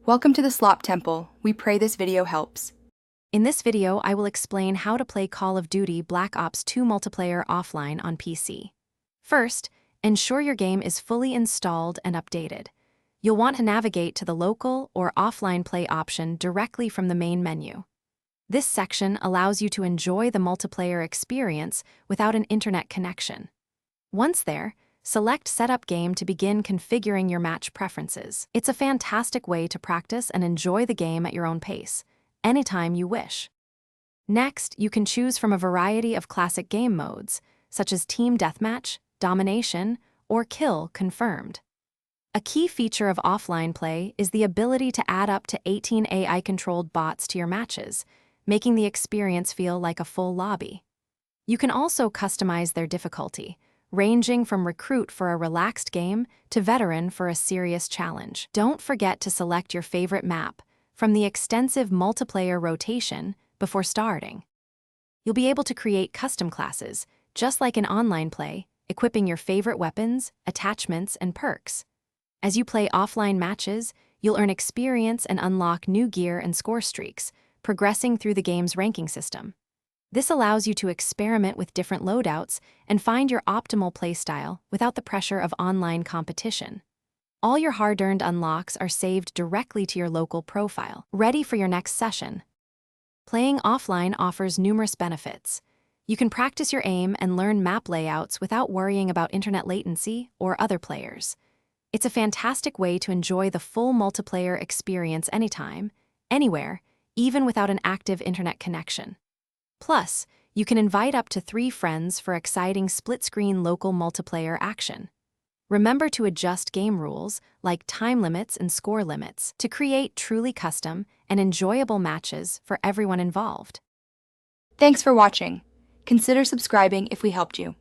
Welcome to the Slop Temple. We pray this video helps. In this video, I will explain how to play Call of Duty Black Ops 2 multiplayer offline on PC. First, ensure your game is fully installed and updated. You'll want to navigate to the local or offline play option directly from the main menu. This section allows you to enjoy the multiplayer experience without an internet connection. Once there, select Setup Game to begin configuring your match preferences. It's a fantastic way to practice and enjoy the game at your own pace, anytime you wish. Next, you can choose from a variety of classic game modes, such as Team Deathmatch, Domination, or Kill Confirmed. A key feature of offline play is the ability to add up to 18 AI-controlled bots to your matches, making the experience feel like a full lobby. You can also customize their difficulty, ranging from recruit for a relaxed game to veteran for a serious challenge. Don't forget to select your favorite map from the extensive multiplayer rotation before starting. You'll be able to create custom classes, just like in online play, equipping your favorite weapons, attachments, and perks. As you play offline matches, you'll earn experience and unlock new gear and score streaks, progressing through the game's ranking system. This allows you to experiment with different loadouts and find your optimal playstyle without the pressure of online competition. All your hard-earned unlocks are saved directly to your local profile, ready for your next session. Playing offline offers numerous benefits. You can practice your aim and learn map layouts without worrying about internet latency or other players. It's a fantastic way to enjoy the full multiplayer experience anytime, anywhere, even without an active internet connection. Plus, you can invite up to 3 friends for exciting split-screen local multiplayer action. Remember to adjust game rules, like time limits and score limits, to create truly custom and enjoyable matches for everyone involved. Thanks for watching. Consider subscribing if we helped you.